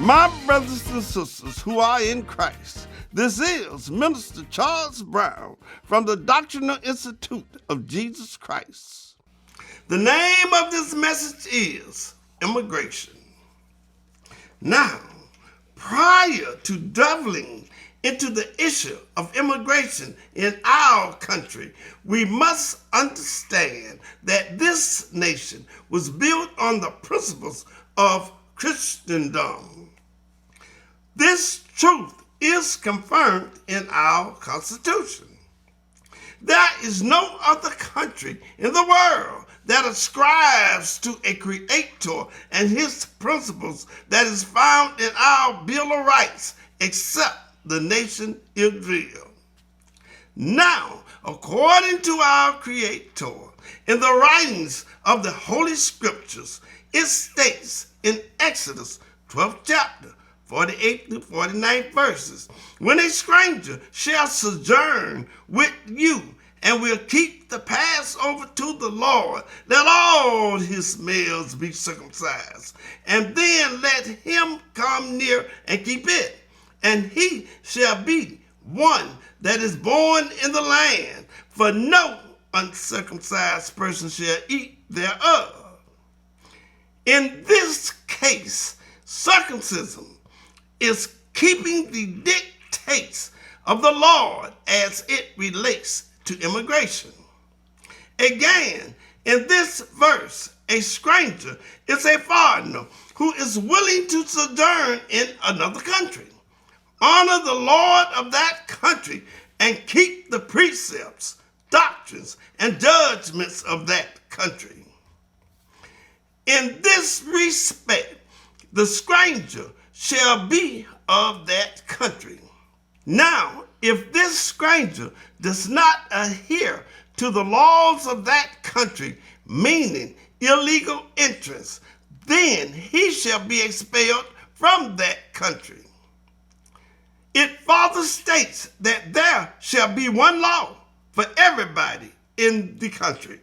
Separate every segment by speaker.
Speaker 1: My brothers and sisters who are in Christ, this is Minister Charles Brown from the Doctrinal Institute of Jesus Christ. The name of this message is Immigration. Now, prior to delving into the issue of immigration in our country, we must understand that this nation was built on the principles of Christendom. This truth is confirmed in our Constitution. There is no other country in the world that ascribes to a creator and his principles that is found in our Bill of Rights except the nation Israel. Now, according to our creator, in the writings of the Holy Scriptures, it states in Exodus 12th chapter, 48 through 49 verses, when a stranger shall sojourn with you and will keep the Passover to the Lord, let all his males be circumcised, and then let him come near and keep it. And he shall be one that is born in the land, for no uncircumcised person shall eat thereof. In this case, circumcision is keeping the dictates of the Lord as it relates to immigration. Again, in this verse, a stranger is a foreigner who is willing to sojourn in another country, honor the Lord of that country, and keep the precepts, doctrines, and judgments of that country. In this respect, the stranger shall be of that country. Now, if this stranger does not adhere to the laws of that country, meaning illegal entrance, then he shall be expelled from that country. It further states that there shall be one law for everybody in the country.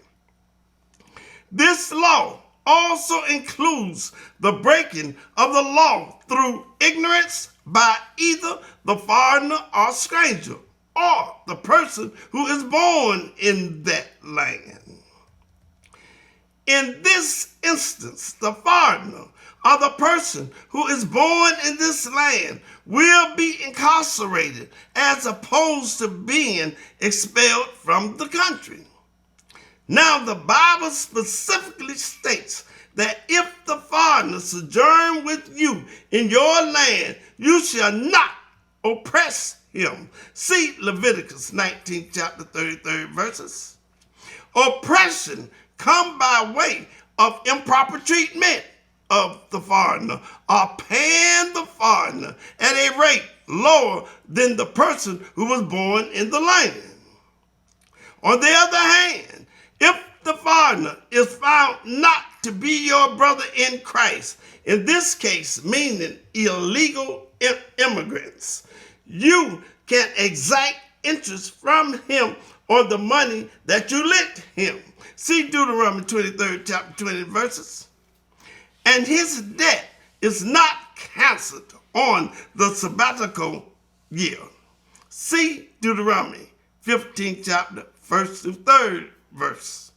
Speaker 1: This law also includes the breaking of the law through ignorance by either the foreigner or stranger or the person who is born in that land. In this instance, the foreigner or the person who is born in this land will be incarcerated as opposed to being expelled from the country. Now, the Bible specifically states that if the foreigner sojourn with you in your land, you shall not oppress him. See Leviticus 19, chapter 33 verses. Oppression come by way of improper treatment of the foreigner or paying the foreigner at a rate lower than the person who was born in the land. On the other hand, if the foreigner is found not to be your brother in Christ, in this case meaning illegal immigrants, you can exact interest from him on the money that you lent him. See Deuteronomy 23rd chapter 20 verses. And his debt is not canceled on the sabbatical year. See Deuteronomy 15th chapter 1st through 3rd verse.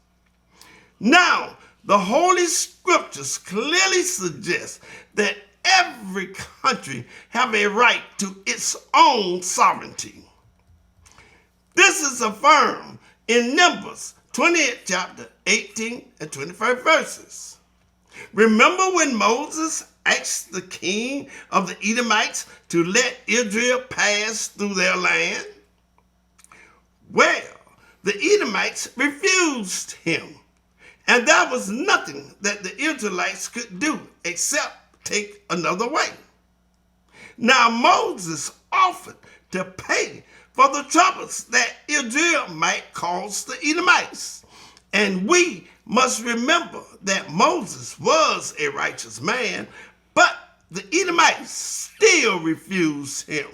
Speaker 1: Now, the Holy Scriptures clearly suggest that every country have a right to its own sovereignty. This is affirmed in Numbers 20th chapter 18 and 21st verses. Remember when Moses asked the king of the Edomites to let Israel pass through their land? Well, the Edomites refused him, and there was nothing that the Israelites could do except take another way. Now Moses offered to pay for the troubles that Israel might cause the Edomites. And we must remember that Moses was a righteous man, but the Edomites still refused him.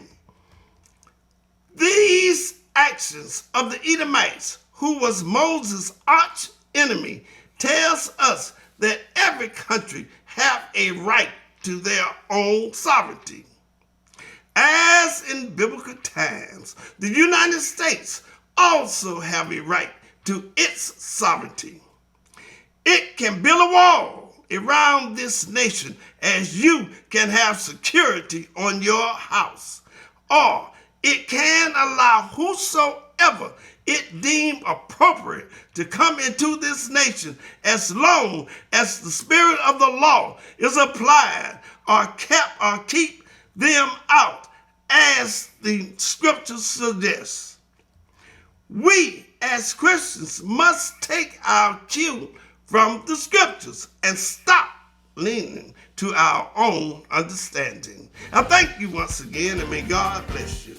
Speaker 1: These actions of the Edomites, who was Moses' arch enemy, tells us that every country have a right to their own sovereignty. As in biblical times, the United States also have a right to its sovereignty. It can build a wall around this nation as you can have security on your house, or it can allow whosoever it deemed appropriate to come into this nation as long as the spirit of the law is applied or keep them out as the scriptures suggest. We as Christians must take our cue from the scriptures and stop leaning to our own understanding. I thank you once again, and may God bless you.